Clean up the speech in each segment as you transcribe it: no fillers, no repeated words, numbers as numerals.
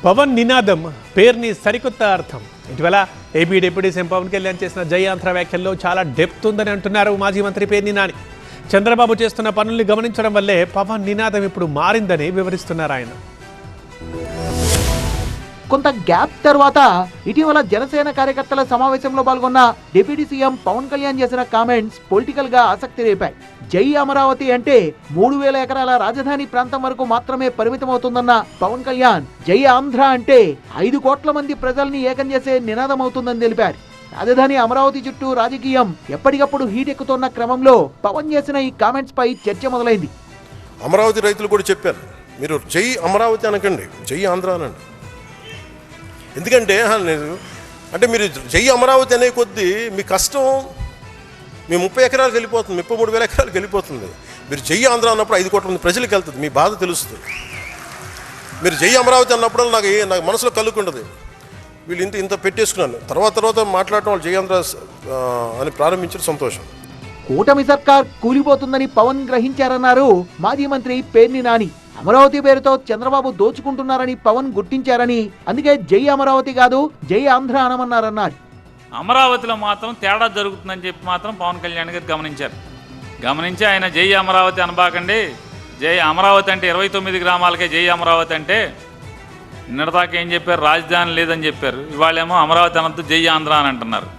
పవన్ నినాదం పేరుని సరికొత్త అర్థం. ఇటీవల AP deputy CM Pawan Kalyan చేసిన జై ఆంధ్ర వ్యాఖ్యల్లో చాలా డెప్త్ ఉందని అంటున్నారు మాజీ మంత్రి పేర్ని నాని. చంద్రబాబు చేస్తున్న పనుల్ని గమనించడం వల్లే పవన్ నినాదం ఇప్పుడు మారిందని వివరిస్తున్నారు ఆయన. కొంత గ్యాప్ తర్వాత ఇటీవల జనసేన కార్యకర్తల సమావేశంలో పాల్గొన్న డిప్యూటీ సీఎం పవన్ కళ్యాణ్ చేసిన కామెంట్స్ పొలిటికల్ గా ఆసక్తి రేపాయి. జై అమరావతి అంటే 3000 ఎకరాల రాజధాని ప్రాంతం వరకు మాత్రమే పరిమితమవుతుందన్న పవన్ కళ్యాణ్, జై ఆంధ్ర అంటే 5 కోట్ల మంది ప్రజల్ని ఏకం చేసే నినాదం అవుతుందని తెలిపారు. రాజధాని అమరావతి చుట్టూ రాజకీయం ఎప్పటికప్పుడు హీట్ ఎక్కుతున్న క్రమంలో పవన్ చేసిన ఈ కామెంట్స్ పై చర్చ మొదలైంది. అమరావతి రైతులు కూడా చెప్పారు, మీరు జై అమరావతి అనకండి, జై ఆంధ్ర అనండి. ఎందుకంటే అంటే మీరు జై అమరావతి అనే కొద్దీ మీ కష్టం మీ 30 ఎకరాలకు వెళ్ళిపోతుంది, 33,000 ఎకరాలకు వెళ్ళిపోతుంది. మీరు జై ఆంధ్ర అన్నప్పుడు 5 కోట్ల మంది ప్రజలకు వెళ్తుంది, మీ బాధ తెలుస్తుంది. మీరు జై అమరావతి అన్నప్పుడు నాకు మనసులో కలుగుండదు, వీళ్ళు ఇంత పెట్టేసుకున్నాను. తర్వాత మాట్లాడటం వాళ్ళు జై ఆంధ్ర అని ప్రారంభించడం సంతోషం. కూటమి సర్కార్ కూలిపోతుందని పవన్ గ్రహించారన్నారు మాజీ మంత్రి పేర్ని నాని. అమరావతి పేరుతో చంద్రబాబు దోచుకుంటున్నారని పవన్ గుర్తించారని, అందుకే జై అమరావతి కాదు జై ఆంధ్ర అనమన్నారన్నారు. అమరావతిలో మాత్రం తేడా జరుగుతుందని చెప్పి మాత్రం పవన్ కళ్యాణ్ గారు గమనించి ఆయన జై అమరావతి అనబాకండి, జై అమరావతి అంటే 29 గ్రామాలకే జై అమరావతి అంటే, నిన్నటిదాకా ఏం చెప్పారు, రాజధాని లేదని చెప్పారు. ఇవాళేమో అమరావతి అనంత జై ఆంధ్ర అని అంటున్నారు.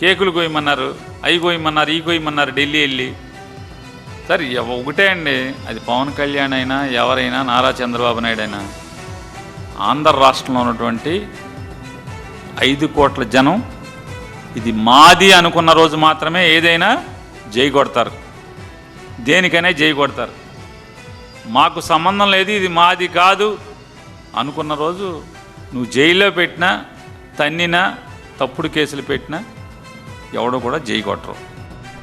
కేకులు కోయమన్నారు, అవి కోయమన్నారు, ఈ కోయమన్నారు ఢిల్లీ వెళ్ళి. సరే ఒకటే అండి, అది పవన్ కళ్యాణ్ అయినా ఎవరైనా, నారా చంద్రబాబు నాయుడు అయినా, ఆంధ్ర రాష్ట్రంలో ఉన్నటువంటి 5 కోట్ల జనం ఇది మాది అనుకున్న రోజు మాత్రమే ఏదైనా జై కొడతారు, దేనికైనా జై కొడతారు. మాకు సంబంధం లేదు, ఇది మాది కాదు అనుకున్న రోజు నువ్వు జైల్లో పెట్టినా, తన్నినా, తప్పుడు కేసులు పెట్టినా ఎవడో కూడా జై కొట్టరు.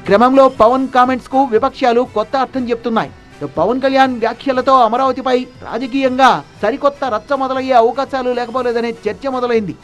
క్రమంలో పవన్ కామెంట్స్ కు విపక్షాలు కొత్త అర్థం చెప్తున్నాయి. పవన్ కళ్యాణ్ వ్యాఖ్యలతో అమరావతిపై రాజకీయంగా సరికొత్త రచ్చ మొదలయ్యే అవకాశాలు లేకపోలేదనే చర్చ మొదలైంది.